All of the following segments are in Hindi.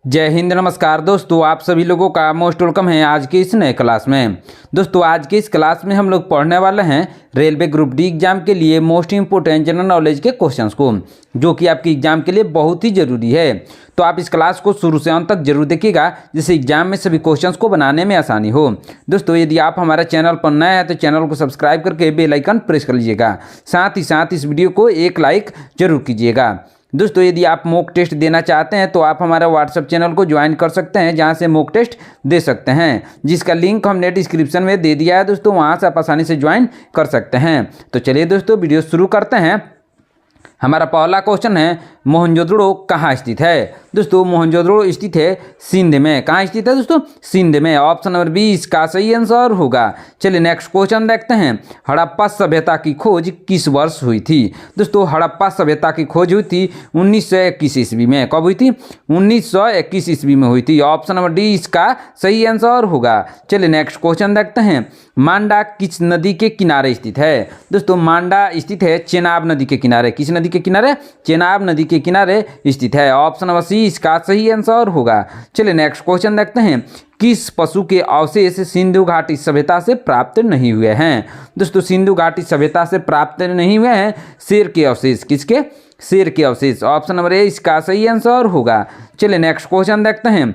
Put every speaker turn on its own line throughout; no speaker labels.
जय हिंद, नमस्कार दोस्तों। आप सभी लोगों का मोस्ट वेलकम है आज के इस नए क्लास में। दोस्तों आज के इस क्लास में हम लोग पढ़ने वाले हैं रेलवे ग्रुप डी एग्जाम के लिए मोस्ट इंपोर्टेंट जनरल नॉलेज के क्वेश्चंस को, जो कि आपके एग्जाम के लिए बहुत ही ज़रूरी है। तो आप इस क्लास को शुरू से अंत तक जरूर देखिएगा, जिससे एग्जाम में सभी क्वेश्चंस को बनाने में आसानी हो। दोस्तों यदि आप हमारे चैनल पर नए हैं तो चैनल को सब्सक्राइब करके बेल आइकन प्रेस कर लीजिएगा। साथ ही साथ इस वीडियो को एक लाइक जरूर कीजिएगा। दोस्तों यदि आप मॉक टेस्ट देना चाहते हैं तो आप हमारे व्हाट्सएप चैनल को ज्वाइन कर सकते हैं, जहां से मॉक टेस्ट दे सकते हैं, जिसका लिंक हमने डिस्क्रिप्शन में दे दिया है। दोस्तों वहां से आप आसानी से ज्वाइन कर सकते हैं। तो चलिए दोस्तों वीडियो शुरू करते हैं। हमारा पहला क्वेश्चन है, मोहनजोदड़ो कहाँ स्थित है? दोस्तों मोहनजोदड़ो स्थित है सिंध में। कहाँ स्थित है दोस्तों? सिंध में। ऑप्शन नंबर 20 का सही आंसर होगा। चलिए नेक्स्ट क्वेश्चन देखते हैं। हड़प्पा सभ्यता की खोज किस वर्ष हुई थी? दोस्तों हड़प्पा सभ्यता की खोज हुई थी 1921 ईस्वी में। कब हुई थी? 1921 ईस्वी में हुई थी। ऑप्शन नंबर डी इसका सही आंसर होगा। चलिए नेक्स्ट क्वेश्चन देखते हैं। मांडा किस नदी के किनारे स्थित है? दोस्तों मांडा स्थित है चेनाब नदी के किनारे। किस नदी के किनारे? चेनाब नदी के किनारे स्थित है। ऑप्शन नंबर सी इसका सही आंसर होगा। चलिए नेक्स्ट क्वेश्चन देखते हैं। किस पशु के अवशेष सिंधु घाटी सभ्यता से प्राप्त नहीं हुए हैं? दोस्तों सिंधु घाटी सभ्यता से प्राप्त नहीं हुए हैं शेर के अवशेष। किसके? शेर के अवशेष। ऑप्शन नंबर ए इसका सही आंसर होगा। चलिए नेक्स्ट क्वेश्चन देखते हैं।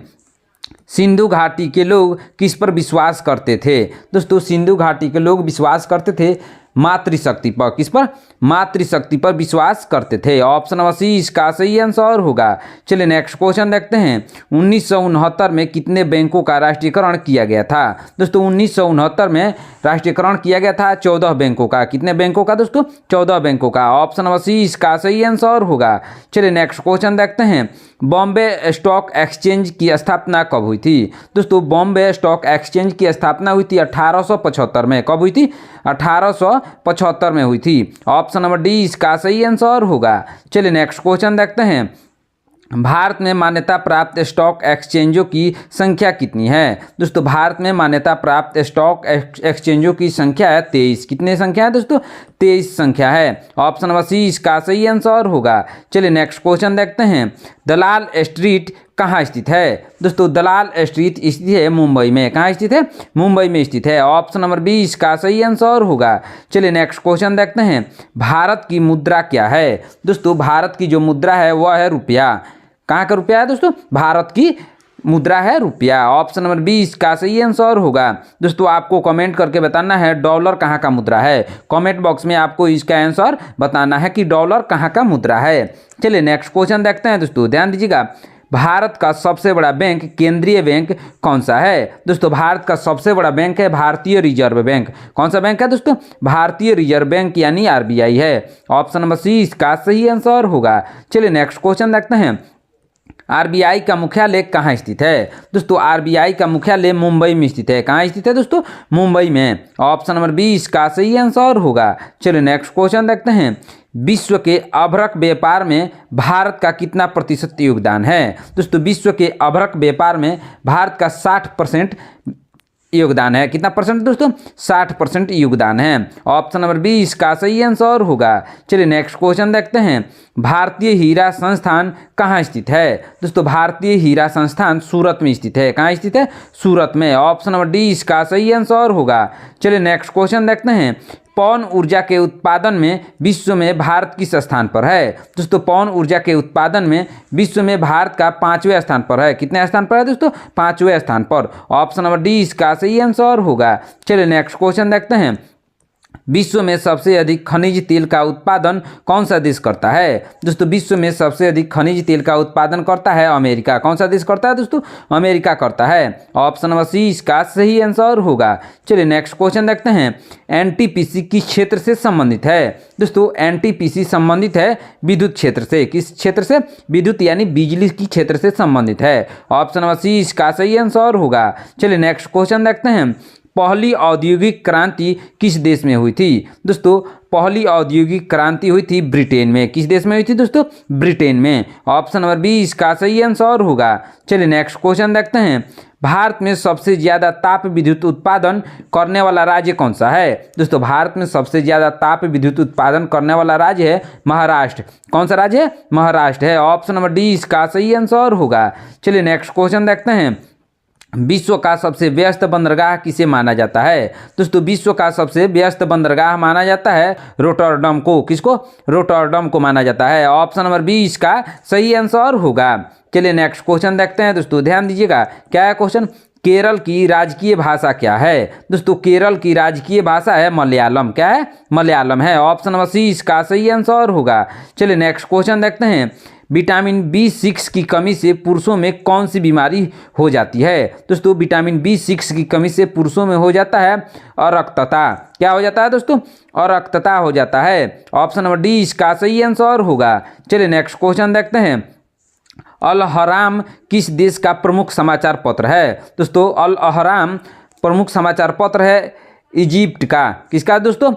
सिंधु घाटी के लोग किस पर विश्वास करते थे? दोस्तों सिंधु घाटी के लोग विश्वास करते थे मातृशक्ति पर। किस पर? मातृशक्ति पर विश्वास करते थे। ऑप्शन नंबर सी इसका सही आंसर होगा। चलिए नेक्स्ट क्वेश्चन देखते हैं। 1969 में कितने बैंकों का राष्ट्रीयकरण किया गया था? दोस्तों 1969 में राष्ट्रीयकरण किया गया था 14 बैंकों का। कितने बैंकों का दोस्तों? 14 बैंकों का। ऑप्शन नंबर सी इसका सही आंसर होगा। चलिए नेक्स्ट क्वेश्चन देखते हैं। बॉम्बे स्टॉक एक्सचेंज की स्थापना कब हुई थी? दोस्तों बॉम्बे स्टॉक एक्सचेंज की स्थापना हुई थी 1875 में। कब हुई थी? 1875 में हुई थी। ऑप्शन नंबर डी इसका सही आंसर होगा। चलिए नेक्स्ट क्वेश्चन देखते हैं। भारत में मान्यता प्राप्त स्टॉक एक्सचेंजों की संख्या कितनी है? दोस्तों भारत में मान्यता प्राप्त स्टॉक एक्सचेंजों की संख्या है 23। कितने संख्या है दोस्तों? 23 संख्या है। ऑप्शन नंबर सी इसका सही आंसर होगा। चलिए नेक्स्ट क्वेश्चन देखते हैं। दलाल स्ट्रीट कहाँ स्थित है? दोस्तों दलाल स्ट्रीट स्थित है मुंबई में। कहाँ स्थित है? मुंबई में स्थित है। ऑप्शन नंबर बी इसका सही आंसर होगा। चलिए नेक्स्ट क्वेश्चन देखते हैं। भारत की मुद्रा क्या है? दोस्तों भारत की जो मुद्रा है वह है रुपया। कहाँ का रुपया है दोस्तों? भारत की मुद्रा है रुपया। ऑप्शन नंबर 20 का सही आंसर होगा। दोस्तों आपको कमेंट करके बताना है डॉलर कहाँ का मुद्रा है। कमेंट बॉक्स में आपको इसका आंसर बताना है कि डॉलर कहाँ का मुद्रा है। चलिए नेक्स्ट क्वेश्चन देखते हैं। दोस्तों ध्यान दीजिएगा। भारत का सबसे बड़ा बैंक केंद्रीय बैंक कौन सा है? दोस्तों भारत का सबसे बड़ा बैंक है भारतीय रिजर्व बैंक। कौन सा बैंक है दोस्तों? भारतीय रिजर्व बैंक यानी आरबीआई है। ऑप्शन नंबर सी इसका सही आंसर होगा। चलिए नेक्स्ट क्वेश्चन देखते हैं। आरबीआई का मुख्यालय कहाँ स्थित है? दोस्तों आरबीआई का मुख्यालय मुंबई में स्थित है। कहाँ स्थित है दोस्तों? मुंबई में। ऑप्शन नंबर 20 का सही आंसर होगा। चलिए नेक्स्ट क्वेश्चन देखते हैं। विश्व के अभ्रक व्यापार में भारत का कितना प्रतिशत योगदान है? दोस्तों विश्व के अभ्रक व्यापार में भारत का 60% योगदान है। कितना परसेंट दोस्तों? 60% योगदान है। ऑप्शन नंबर 20 का सही आंसर होगा। चलिए नेक्स्ट क्वेश्चन देखते हैं। भारतीय हीरा संस्थान कहाँ स्थित है? दोस्तों भारतीय हीरा संस्थान सूरत में स्थित है। कहाँ स्थित है? सूरत में। ऑप्शन नंबर डी इसका सही आंसर होगा। चलिए नेक्स्ट क्वेश्चन देखते हैं। पवन ऊर्जा के उत्पादन में विश्व में भारत किस स्थान पर है? दोस्तों पवन ऊर्जा के उत्पादन में विश्व में भारत का 5वें स्थान पर है। कितने स्थान पर है दोस्तों? 5वें स्थान पर। ऑप्शन नंबर डी इसका सही आंसर होगा। चलिए नेक्स्ट क्वेश्चन देखते हैं। विश्व में सबसे अधिक खनिज तेल का उत्पादन कौन सा देश करता है? दोस्तों विश्व में सबसे अधिक खनिज तेल का उत्पादन करता है अमेरिका। कौन सा देश करता है दोस्तों? अमेरिका करता है। ऑप्शन नंबर सी इसका सही आंसर होगा। चलिए नेक्स्ट क्वेश्चन देखते हैं। एनटीपीसी किस क्षेत्र से संबंधित है? दोस्तों एनटीपीसी संबंधित है विद्युत क्षेत्र से। किस क्षेत्र से? विद्युत यानी बिजली की क्षेत्र से संबंधित है। ऑप्शन नंबर सी इसका सही आंसर होगा। चलिए नेक्स्ट क्वेश्चन देखते हैं। पहली औद्योगिक क्रांति किस देश में हुई थी? दोस्तों पहली औद्योगिक क्रांति हुई थी ब्रिटेन में। किस देश में हुई थी दोस्तों? ब्रिटेन में। ऑप्शन नंबर बी इसका सही आंसर होगा। चलिए नेक्स्ट क्वेश्चन देखते हैं। भारत में सबसे ज्यादा ताप विद्युत उत्पादन करने वाला राज्य कौन सा है? दोस्तों भारत में सबसे ज्यादा ताप विद्युत उत्पादन करने वाला राज्य है महाराष्ट्र। कौन सा राज्य है? महाराष्ट्र है। ऑप्शन नंबर डी इसका सही आंसर होगा। चलिए नेक्स्ट क्वेश्चन देखते हैं। विश्व का सबसे व्यस्त बंदरगाह किसे माना जाता है? दोस्तों विश्व का सबसे व्यस्त बंदरगाह माना जाता है रोटरडम को। किसको? रोटरडम को माना जाता है। ऑप्शन नंबर बी इसका सही आंसर होगा। चलिए नेक्स्ट क्वेश्चन देखते हैं दोस्तों, ध्यान दीजिएगा। क्या है क्वेश्चन? केरल की राजकीय भाषा क्या है? दोस्तों केरल की राजकीय भाषा है मलयालम। क्या है? मलयालम है। ऑप्शन नंबर सी इसका सही आंसर होगा। चलिए नेक्स्ट क्वेश्चन देखते हैं। विटामिन B6 की कमी से पुरुषों में कौन सी बीमारी हो जाती है? दोस्तों विटामिन B6 की कमी से पुरुषों में हो जाता है अरक्तता। क्या हो जाता है दोस्तों? अरक्तता हो जाता है। ऑप्शन नंबर डी इसका सही आंसर होगा। चलिए नेक्स्ट क्वेश्चन देखते हैं। अल अहराम किस देश का प्रमुख समाचार पत्र है? दोस्तों अल अहराम प्रमुख समाचार पत्र है इजिप्ट का। किसका दोस्तों?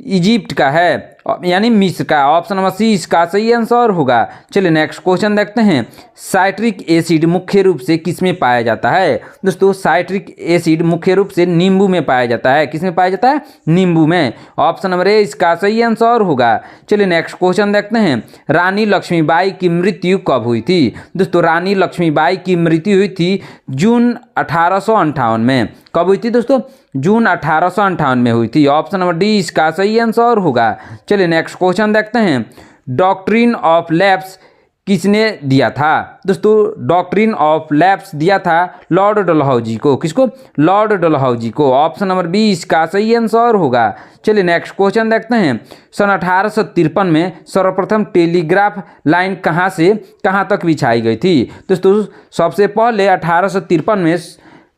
इजिप्ट का है, यानी मिस्र का। ऑप्शन नंबर सी इसका सही आंसर होगा। चलिए नेक्स्ट क्वेश्चन देखते हैं। साइट्रिक एसिड मुख्य रूप से किस में पाया जाता है? दोस्तों साइट्रिक एसिड मुख्य रूप से नींबू में पाया जाता है। किस में पाया जाता है? नींबू में। ऑप्शन नंबर ए इसका सही आंसर होगा। चलिए नेक्स्ट क्वेश्चन देखते हैं। रानी लक्ष्मीबाई की मृत्यु कब हुई थी? दोस्तों रानी लक्ष्मीबाई की मृत्यु हुई थी जून 1858 में। कब हुई थी दोस्तों? जून 1858 में हुई थी। ऑप्शन नंबर डी इसका सही आंसर होगा। चलिए नेक्स्ट क्वेश्चन देखते हैं। डॉक्ट्रिन ऑफ लैप्स किसने दिया था? दोस्तों डॉक्ट्रिन ऑफ लैप्स दिया था लॉर्ड डलहौजी को। किसको? लॉर्ड डलहौजी को। ऑप्शन नंबर बी इसका सही आंसर होगा। चलिए नेक्स्ट क्वेश्चन देखते हैं। सन 1853 में सर्वप्रथम टेलीग्राफ लाइन कहाँ से कहाँ तक बिछाई गई थी? दोस्तों सबसे पहले 1853 में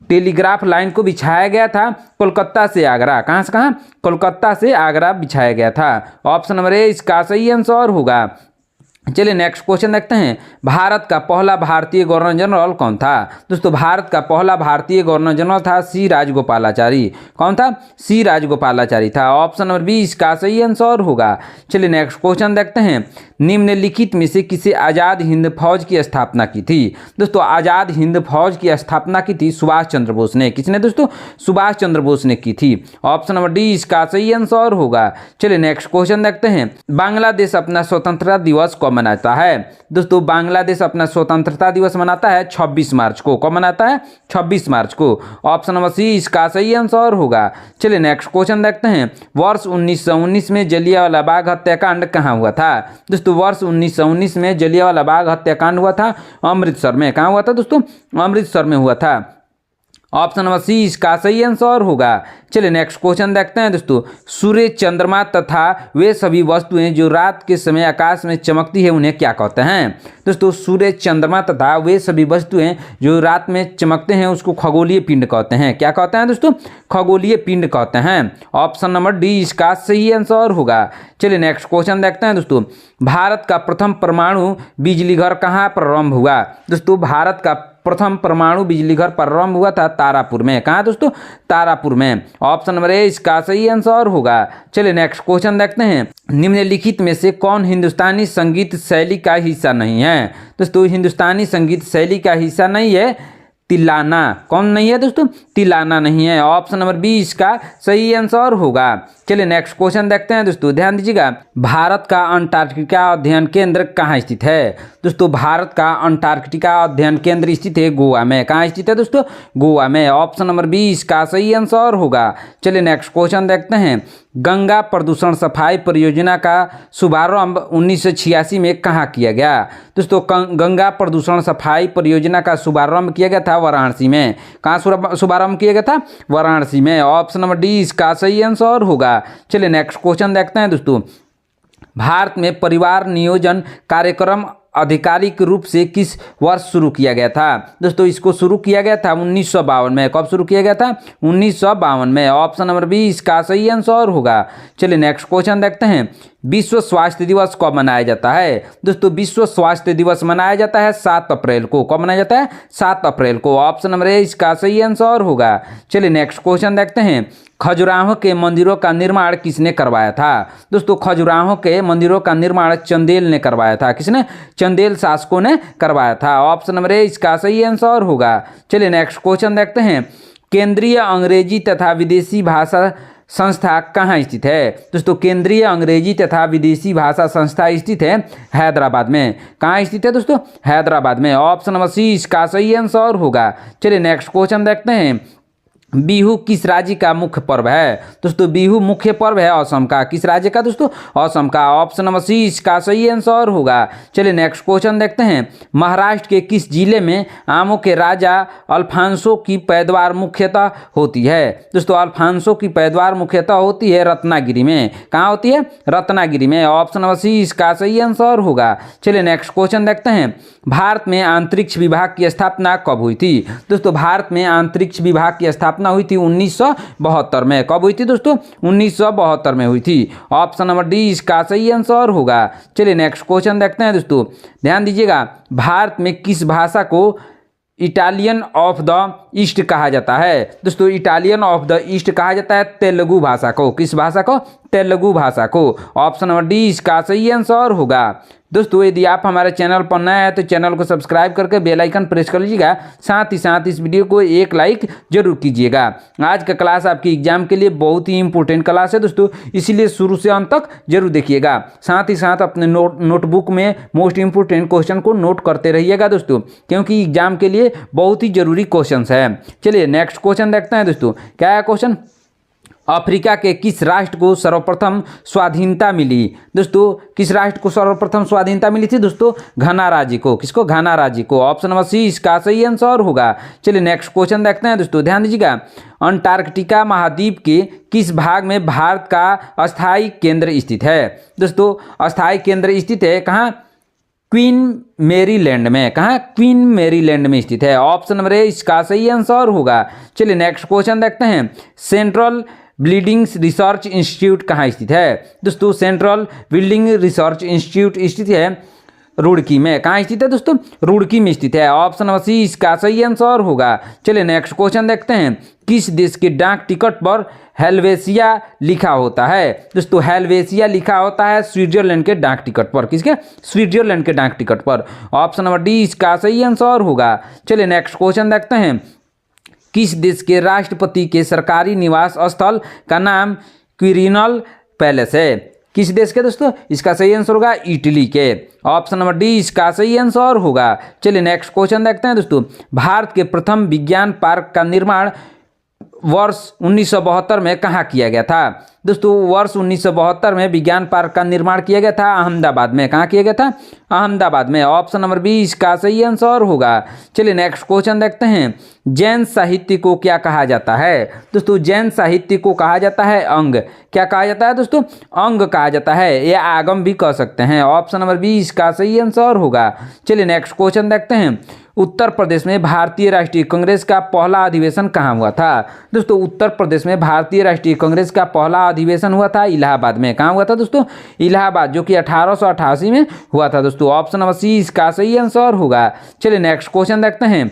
टेलीग्राफ लाइन को बिछाया गया था कोलकाता से आगरा। कहाँ से कहाँ? कोलकाता से आगरा बिछाया गया था। ऑप्शन नंबर ए इसका सही आंसर होगा। चलिए नेक्स्ट क्वेश्चन देखते हैं। भारत का पहला भारतीय गवर्नर जनरल कौन था? दोस्तों भारत का पहला भारतीय गवर्नर जनरल था सी राजगोपालाचारी। कौन था? सी राजगोपालाचारी था। ऑप्शन नंबर बी इसका सही आंसर होगा। चलिए नेक्स्ट क्वेश्चन देखते हैं। निम्नलिखित में से किसे आज़ाद हिंद फौज की स्थापना की थी? दोस्तों आज़ाद हिंद फौज की स्थापना की थी सुभाष चंद्र बोस ने। किसने दोस्तों? सुभाष चंद्र बोस ने की थी। ऑप्शन नंबर डी इसका सही आंसर होगा। चलिए नेक्स्ट क्वेश्चन देखते हैं। बांग्लादेश अपना स्वतंत्रता दिवस कब मनाता है? दोस्तों बांग्लादेश अपना स्वतंत्रता दिवस मनाता है 26 मार्च को। कब मनाता है? 26 मार्च को। ऑप्शन नंबर सी इसका सही आंसर होगा। चलिए नेक्स्ट क्वेश्चन देखते हैं। वर्ष 1919 में जलियांवाला बाग हत्याकांड कहाँ हुआ था? दोस्तों वर्ष 1919 में जलियांवाला बाग हत्याकांड हुआ था अमृतसर में। कहाँ हुआ था दोस्तों? अमृतसर में हुआ था। ऑप्शन नंबर सी इसका सही आंसर होगा। चलिए नेक्स्ट क्वेश्चन देखते हैं दोस्तों। सूर्य, चंद्रमा तथा वे सभी वस्तुएं जो रात के समय आकाश में चमकती है उन्हें क्या कहते हैं? दोस्तों सूर्य, चंद्रमा तथा वे सभी वस्तुएं जो रात में चमकते हैं उसको खगोलीय पिंड कहते हैं। क्या कहते हैं दोस्तों? खगोलीय पिंड कहते हैं। ऑप्शन नंबर डी इसका सही आंसर होगा। चलिए नेक्स्ट क्वेश्चन देखते हैं दोस्तों। भारत का प्रथम परमाणु बिजली घर कहाँ प्रारंभ हुआ? दोस्तों भारत का प्रथम परमाणु बिजली घर प्रारंभ हुआ था तारापुर में। कहाँ दोस्तों? तारापुर में। ऑप्शन नंबर ए इसका सही आंसर होगा। चलिए नेक्स्ट क्वेश्चन देखते हैं। निम्नलिखित में से कौन हिंदुस्तानी संगीत शैली का हिस्सा नहीं है? दोस्तों हिंदुस्तानी संगीत शैली का हिस्सा नहीं है तिलाना। कौन नहीं है दोस्तों? तिलाना नहीं है। ऑप्शन नंबर बी इसका सही आंसर होगा। चलिए नेक्स्ट क्वेश्चन देखते हैं दोस्तों, ध्यान दीजिएगा। भारत का अंटार्कटिका अध्ययन केंद्र कहाँ स्थित है? दोस्तों भारत का अंटार्कटिका अध्ययन केंद्र स्थित है गोवा में। कहाँ स्थित है दोस्तों? गोवा में। ऑप्शन नंबर बी इसका सही आंसर होगा। चलिए नेक्स्ट क्वेश्चन देखते हैं। गंगा प्रदूषण सफाई परियोजना का शुभारंभ 1986 में कहाँ किया गया? दोस्तों गंगा प्रदूषण सफाई परियोजना का शुभारंभ किया गया था वाराणसी में। कहाँ शुभारंभ किया गया था? वाराणसी में। ऑप्शन नंबर डी इसका सही आंसर होगा। चलिए नेक्स्ट क्वेश्चन देखते हैं दोस्तों। भारत में परिवार नियोजन कार्यक्रम आधिकारिक रूप से किस वर्ष शुरू किया गया था? दोस्तों इसको शुरू किया गया था 1952 में। कब शुरू किया गया था? 1952 में। ऑप्शन नंबर बी इसका सही आंसर होगा। चलिए नेक्स्ट क्वेश्चन देखते हैं। विश्व स्वास्थ्य दिवस कब मनाया जाता है? दोस्तों विश्व स्वास्थ्य दिवस मनाया जाता है 7 अप्रैल को। कब मनाया जाता है? 7 अप्रैल को। ऑप्शन नंबर ए इसका सही आंसर होगा। चलिए नेक्स्ट क्वेश्चन देखते हैं। खजुराहो के मंदिरों का निर्माण किसने करवाया था? दोस्तों खजुराहो के मंदिरों का निर्माण चंदेल ने करवाया था। किसने? चंदेल शासकों ने करवाया था। ऑप्शन नंबर ए इसका सही आंसर होगा। चलिए नेक्स्ट क्वेश्चन देखते हैं। केंद्रीय अंग्रेजी तथा विदेशी भाषा संस्था कहाँ स्थित है? दोस्तों केंद्रीय अंग्रेजी तथा विदेशी भाषा संस्था स्थित है हैदराबाद में। कहाँ स्थित है दोस्तों? हैदराबाद में। ऑप्शन नंबर सी इसका सही आंसर होगा। चलिए नेक्स्ट क्वेश्चन देखते हैं। बिहू किस राज्य का मुख्य पर्व है? दोस्तों बिहू मुख्य पर्व है असम का। किस राज्य का दोस्तों? असम का। ऑप्शन नंबर सी इसका सही आंसर होगा। चलिए नेक्स्ट क्वेश्चन देखते हैं। महाराष्ट्र के किस जिले में आमों के राजा अल्फांसो की पैदावार मुख्यतः होती है? दोस्तों अल्फांसो की पैदावार मुख्यतः होती है रत्नागिरी में। कहाँ होती है? रत्नागिरी में। ऑप्शन नंबर सी इसका सही आंसर होगा। चलिए नेक्स्ट क्वेश्चन देखते हैं। भारत में अंतरिक्ष विभाग की स्थापना कब हुई थी? दोस्तों भारत में अंतरिक्ष विभाग की स्थापना हुई थी 1972 में। कब हुई थी दोस्तों? 1972 में हुई थी। ऑप्शन नंबर डी इसका सही आंसर होगा। चलिए नेक्स्ट क्वेश्चन देखते हैं दोस्तों। ध्यान दीजिएगा। भारत में किस भाषा को इटालियन ऑफ द ईस्ट कहा जाता है? दोस्तों इटालियन ऑफ द ईस्ट कहा जाता है तेलुगु भाषा को। किस भाषा को? तेलुगु भाषा को। ऑप्शन नंबर डी इसका सही आंसर होगा। दोस्तों यदि आप हमारे चैनल पर नए हैं तो चैनल को सब्सक्राइब करके बेल आइकन प्रेस कर लीजिएगा। साथ ही साथ इस वीडियो को एक लाइक जरूर कीजिएगा। आज का क्लास आपकी एग्जाम के लिए बहुत ही इंपॉर्टेंट क्लास है दोस्तों, इसीलिए शुरू से अंत तक जरूर देखिएगा। साथ ही साथ अपने नोटबुक में मोस्ट इंपोर्टेंट क्वेश्चन को नोट करते रहिएगा दोस्तों, क्योंकि एग्जाम के लिए बहुत ही जरूरी क्वेश्चन है। चलिए नेक्स्ट क्वेश्चन देखते हैं दोस्तों। क्या है क्वेश्चन? अफ्रीका के किस राष्ट्र को सर्वप्रथम स्वाधीनता मिली? दोस्तों किस राष्ट्र को सर्वप्रथम स्वाधीनता मिली थी? दोस्तों घाना राज्य को। किसको? घाना राज्य को। ऑप्शन नंबर सी इसका सही आंसर होगा। चलिए नेक्स्ट क्वेश्चन देखते हैं दोस्तों। ध्यान दीजिएगा। अंटार्कटिका महाद्वीप के किस भाग में भारत का अस्थायी केंद्र स्थित है? दोस्तों अस्थायी केंद्र स्थित है कहाँ? क्वीन मैरीलैंड में। कहाँ? क्वीन मैरीलैंड में स्थित है। ऑप्शन नंबर ए इसका सही आंसर होगा। चलिए नेक्स्ट क्वेश्चन देखते हैं। सेंट्रल बिल्डिंग रिसर्च इंस्टीट्यूट कहाँ स्थित है? दोस्तों सेंट्रल बिल्डिंग रिसर्च इंस्टीट्यूट स्थित है रुड़की में। कहाँ स्थित है दोस्तों? रुड़की में स्थित है। ऑप्शन नंबर सी इसका सही आंसर होगा। चलिए नेक्स्ट क्वेश्चन देखते हैं। किस देश के डाक टिकट पर हेलवेसिया लिखा होता है? दोस्तों हेलवेसिया लिखा होता है स्विट्जरलैंड के डाक टिकट पर। किसके? स्विट्जरलैंड के डाक टिकट पर। ऑप्शन नंबर डी इसका सही आंसर होगा। चलिए नेक्स्ट क्वेश्चन देखते हैं। किस देश के राष्ट्रपति के सरकारी निवास स्थल का नाम क्विरिनल पैलेस है? किस देश के दोस्तों? इसका सही आंसर होगा इटली के। ऑप्शन नंबर डी इसका सही आंसर होगा। चलिए नेक्स्ट क्वेश्चन देखते हैं दोस्तों। भारत के प्रथम विज्ञान पार्क का निर्माण वर्ष 1972 में कहाँ किया गया था? दोस्तों वर्ष 1972 में विज्ञान पार्क का निर्माण किया गया था अहमदाबाद में। कहाँ किया गया था? अहमदाबाद में। ऑप्शन नंबर बी इसका सही आंसर होगा। चलिए नेक्स्ट क्वेश्चन देखते हैं। जैन साहित्य को क्या कहा जाता है? दोस्तों जैन साहित्य को कहा जाता है अंग। क्या कहा जाता है दोस्तों? अंग कहा जाता है, या आगम भी कह सकते हैं। ऑप्शन नंबर बी इसका सही आंसर होगा। चलिए नेक्स्ट क्वेश्चन देखते हैं। उत्तर प्रदेश में भारतीय राष्ट्रीय कांग्रेस का पहला अधिवेशन कहाँ हुआ था? दोस्तों उत्तर प्रदेश में भारतीय राष्ट्रीय कांग्रेस का पहला अधिवेशन हुआ था इलाहाबाद में। कहाँ हुआ था दोस्तों? इलाहाबाद, जो कि 1888 में हुआ था दोस्तों। ऑप्शन नंबर सी इसका सही आंसर होगा। चलिए नेक्स्ट क्वेश्चन देखते हैं।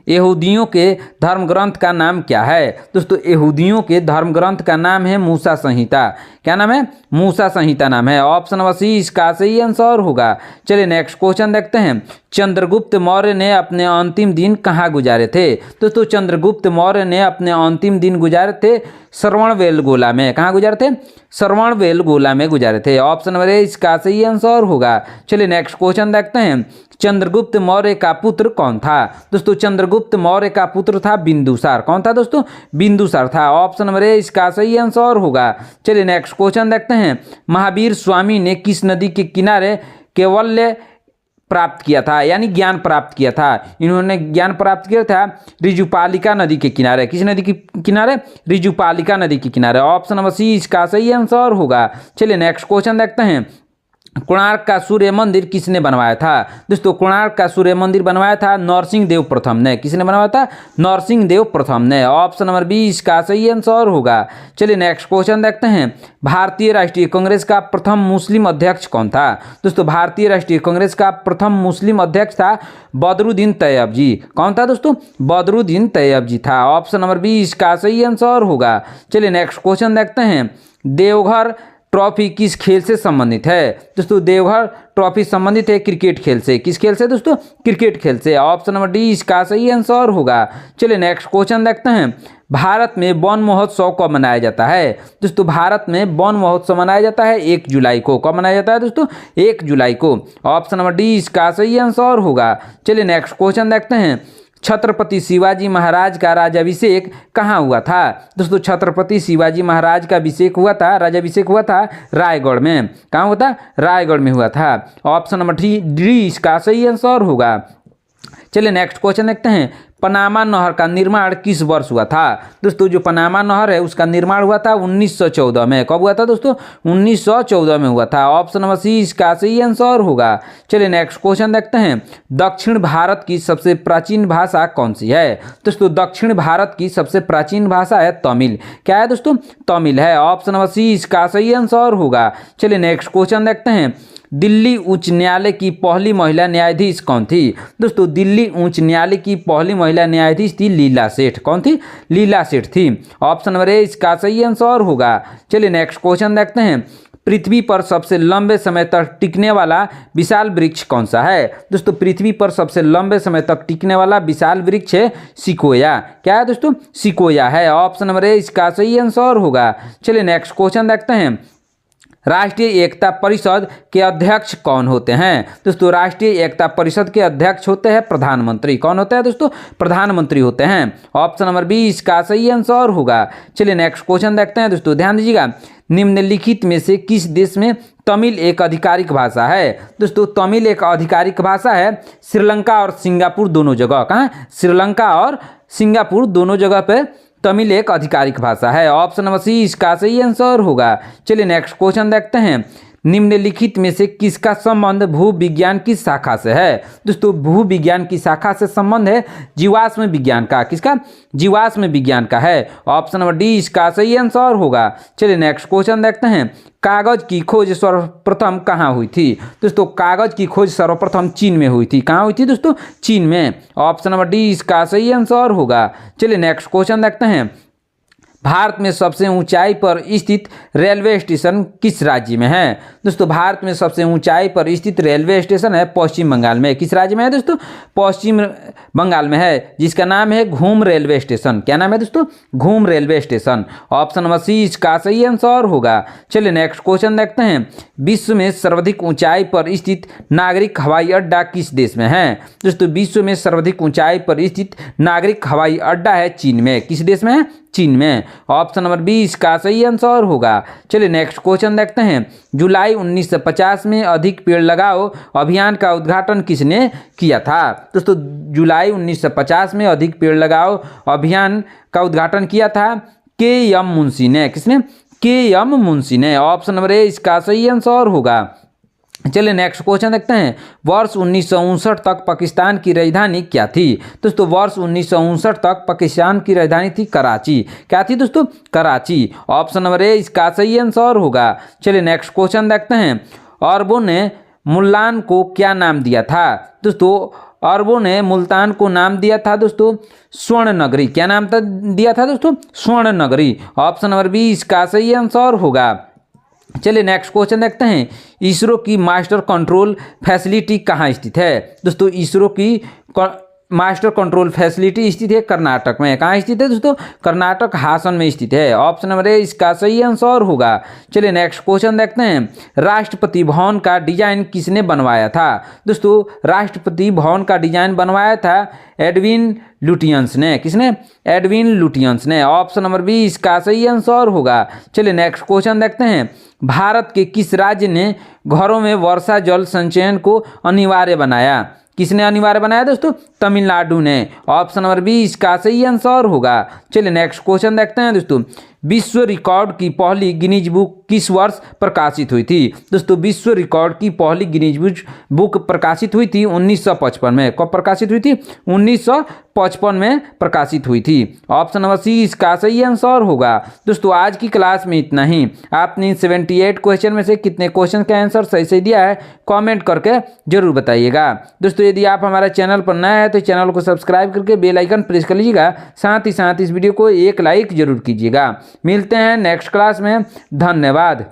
यहूदियों के धर्म ग्रंथ का नाम क्या है? दोस्तों यहूदियों के धर्म ग्रंथ का नाम है मूसा संहिता। क्या नाम है? मूसा संहिता नाम है। ऑप्शन नंबर सी इसका सही आंसर होगा। चलिए नेक्स्ट क्वेश्चन देखते हैं। चंद्रगुप्त मौर्य ने अपने अंतिम दिन कहाँ गुजारे थे? दोस्तों चंद्रगुप्त मौर्य ने अपने अंतिम दिन गुजारे थे श्रवणबेलगोला में। कहाँ गुजारे थे? श्रवणबेलगोला में गुजारे थे। ऑप्शन नंबर ए इसका सही आंसर होगा। चलिए नेक्स्ट क्वेश्चन देखते हैं। चंद्रगुप्त मौर्य का पुत्र कौन था? दोस्तों चंद्रगुप्त मौर्य का पुत्र था बिंदुसार। कौन था दोस्तों? बिंदुसार था। ऑप्शन नंबर ए इसका सही आंसर होगा। चलिए नेक्स्ट क्वेश्चन देखते हैं। महावीर स्वामी ने किस नदी के किनारे कैवल्य प्राप्त किया था, यानी ज्ञान प्राप्त किया था? इन्होंने ज्ञान प्राप्त किया था ऋजुपालिका नदी के किनारे। किस नदी के किनारे? ऋजुपालिका नदी के किनारे। ऑप्शन नंबर सी इसका सही आंसर होगा। चलिए नेक्स्ट क्वेश्चन देखते हैं। कोणार्क का सूर्य मंदिर किसने बनवाया था? दोस्तों कोणार्क का सूर्य मंदिर बनवाया था नरसिंह देव प्रथम ने। किसने बनवाया था? नरसिंह देव प्रथम ने। ऑप्शन नंबर 20 का सही आंसर होगा। चलिए नेक्स्ट क्वेश्चन देखते हैं। भारतीय राष्ट्रीय कांग्रेस का प्रथम मुस्लिम अध्यक्ष कौन था? दोस्तों भारतीय राष्ट्रीय कांग्रेस का प्रथम मुस्लिम अध्यक्ष था बदरुद्दीन तैयब जी। कौन था दोस्तों? बदरुद्दीन तैयब जी था। ऑप्शन नंबर 20 का सही आंसर होगा। चलिए नेक्स्ट क्वेश्चन देखते हैं। देवघर ट्रॉफी किस खेल से संबंधित है? दोस्तों देवघर ट्रॉफी संबंधित है क्रिकेट खेल से। किस खेल से दोस्तों? क्रिकेट खेल से। ऑप्शन नंबर डी इसका सही आंसर होगा। चलिए नेक्स्ट क्वेश्चन देखते हैं। भारत में वन महोत्सव कब मनाया जाता है? दोस्तों भारत में वन महोत्सव मनाया जाता है 1 जुलाई को। कब मनाया जाता है दोस्तों? 1 जुलाई को। ऑप्शन नंबर डी इसका सही आंसर होगा। चलिए नेक्स्ट क्वेश्चन देखते हैं। छत्रपति शिवाजी महाराज का राज्याभिषेक कहाँ हुआ था? दोस्तों छत्रपति शिवाजी महाराज का अभिषेक हुआ था, राज्याभिषेक हुआ था रायगढ़ में। कहाँ हुआ था? रायगढ़ में हुआ था। ऑप्शन नंबर डी इसका सही आंसर होगा। चलिए नेक्स्ट क्वेश्चन देखते हैं। पनामा नहर का निर्माण किस वर्ष हुआ था? दोस्तों जो पनामा नहर है उसका निर्माण हुआ था 1914 में। कब हुआ था दोस्तों? 1914 में हुआ था। ऑप्शन नंबर सी इसका सही आंसर होगा। चलिए नेक्स्ट क्वेश्चन देखते हैं। दक्षिण भारत की सबसे प्राचीन भाषा कौन सी है? दोस्तों दक्षिण भारत की सबसे प्राचीन भाषा है तमिल। क्या है दोस्तों? तमिल है। ऑप्शन नंबर सी इसका सही आंसर होगा। चलिए नेक्स्ट क्वेश्चन देखते हैं। दिल्ली उच्च न्यायालय की पहली महिला न्यायाधीश कौन थी? दोस्तों दिल्ली उच्च न्यायालय की पहली महिला न्यायाधीश थी लीला सेठ। कौन थी? लीला सेठ थी। ऑप्शन नंबर ए इसका सही आंसर होगा। चलिए नेक्स्ट क्वेश्चन देखते हैं। पृथ्वी पर सबसे लंबे समय तक टिकने वाला विशाल वृक्ष कौन सा है? दोस्तों पृथ्वी पर सबसे लंबे समय तक टिकने वाला विशाल वृक्ष है सिकोया। क्या है दोस्तों? सिकोया है। ऑप्शन नंबर ए इसका सही आंसर होगा। चलिए नेक्स्ट क्वेश्चन देखते हैं। राष्ट्रीय एकता परिषद के अध्यक्ष कौन होते हैं? दोस्तों राष्ट्रीय एकता परिषद के अध्यक्ष होते हैं प्रधानमंत्री। कौन होते हैं दोस्तों? प्रधानमंत्री होते हैं। ऑप्शन नंबर 20 इसका सही आंसर होगा। चलिए नेक्स्ट क्वेश्चन देखते हैं दोस्तों। ध्यान दीजिएगा। निम्नलिखित में से किस देश में तमिल एक आधिकारिक भाषा है? दोस्तों तमिल एक आधिकारिक भाषा है श्रीलंका और सिंगापुर दोनों जगह। कहाँ? श्रीलंका और सिंगापुर दोनों जगह पे तमिल एक आधिकारिक भाषा है। ऑप्शन नंबर सी इसका सही आंसर होगा। चलिए नेक्स्ट क्वेश्चन देखते हैं। निम्नलिखित में से किसका संबंध भूविज्ञान की शाखा से है? दोस्तों भूविज्ञान की शाखा से संबंध है जीवाश्म विज्ञान का। किसका? जीवाश्म विज्ञान का है। ऑप्शन नंबर डी इसका सही आंसर होगा। चलिए नेक्स्ट क्वेश्चन देखते हैं। कागज की खोज सर्वप्रथम कहाँ हुई थी? दोस्तों कागज की खोज सर्वप्रथम चीन में हुई थी। कहाँ हुई थी दोस्तों? चीन में। ऑप्शन नंबर डी इसका सही आंसर होगा। चलिए नेक्स्ट क्वेश्चन देखते हैं। भारत में सबसे ऊंचाई पर स्थित रेलवे स्टेशन किस राज्य में है? दोस्तों भारत में सबसे ऊंचाई पर स्थित रेलवे स्टेशन है पश्चिम बंगाल में। किस राज्य में है दोस्तों? पश्चिम बंगाल में है, जिसका नाम है घूम रेलवे स्टेशन। क्या नाम है दोस्तों? Ghum railway station. Option number C इसका सही आंसर होगा। चलिए नेक्स्ट क्वेश्चन देखते हैं। विश्व में सर्वाधिक ऊंचाई पर स्थित नागरिक हवाई अड्डा किस देश में है? दोस्तों विश्व में सर्वाधिक ऊंचाई पर स्थित नागरिक हवाई अड्डा है चीन में। किस देश में है? चीन में। ऑप्शन नंबर 20 का सही आंसर होगा। चलिए नेक्स्ट क्वेश्चन देखते हैं। जुलाई 1950 में अधिक पेड़ लगाओ अभियान का उद्घाटन किसने किया था? दोस्तों जुलाई 1950 में अधिक पेड़ लगाओ अभियान का उद्घाटन किया था के.एम. मुंशी ने। किसने? के.एम. मुंशी ने। ऑप्शन नंबर ए इसका सही आंसर होगा। चलिए नेक्स्ट क्वेश्चन देखते हैं। वर्ष 1959 तक पाकिस्तान की राजधानी क्या थी? दोस्तों वर्ष 1959 तक पाकिस्तान की राजधानी थी कराची। क्या थी दोस्तों? कराची। ऑप्शन नंबर ए इसका सही आंसर होगा। चलिए नेक्स्ट क्वेश्चन देखते हैं। अरबों ने मुल्तान को क्या नाम दिया था? दोस्तों अरबों ने मुल्तान को नाम दिया था दोस्तों स्वर्ण नगरी। क्या नाम दिया था दोस्तों? स्वर्ण नगरी। ऑप्शन नंबर बी इसका सही आंसर होगा। चलिए नेक्स्ट क्वेश्चन देखते हैं। इसरो की मास्टर कंट्रोल फैसिलिटी कहाँ स्थित है? दोस्तों इसरो की मास्टर कंट्रोल फैसिलिटी स्थित है कर्नाटक में। कहाँ स्थित है दोस्तों? कर्नाटक हासन में स्थित है। ऑप्शन नंबर ए इसका सही आंसर होगा। चलिए नेक्स्ट क्वेश्चन देखते हैं। राष्ट्रपति भवन का डिजाइन किसने बनवाया था? दोस्तों राष्ट्रपति भवन का डिजाइन बनवाया था एडविन लुटियंस ने। किसने? एडविन लुटियंस ने। ऑप्शन नंबर बी इसका सही आंसर होगा। चलिए नेक्स्ट क्वेश्चन देखते हैं। भारत के किस राज्य ने घरों में वर्षा जल संचयन को अनिवार्य बनाया? किसने अनिवार्य बनाया दोस्तों? तमिलनाडु ने। ऑप्शन नंबर बी इसका सही आंसर होगा। चलिए नेक्स्ट क्वेश्चन देखते हैं दोस्तों। विश्व रिकॉर्ड की पहली गिनीज बुक किस वर्ष प्रकाशित हुई थी? दोस्तों विश्व रिकॉर्ड की पहली गिनीज बुक प्रकाशित हुई थी 1955 में। कब प्रकाशित हुई थी? 1955 में प्रकाशित हुई थी। ऑप्शन नंबर सी इसका सही आंसर होगा। दोस्तों आज की क्लास में इतना ही। आपने 78 क्वेश्चन में से कितने क्वेश्चन का आंसर सही सही दिया है कमेंट करके जरूर बताइएगा। दोस्तों यदि आप हमारे चैनल पर नए हैं तो चैनल को सब्सक्राइब करके बेल आइकन प्रेस कर लीजिएगा। साथ ही साथ इस वीडियो को एक लाइक जरूर कीजिएगा। मिलते हैं नेक्स्ट क्लास में। धन्यवाद।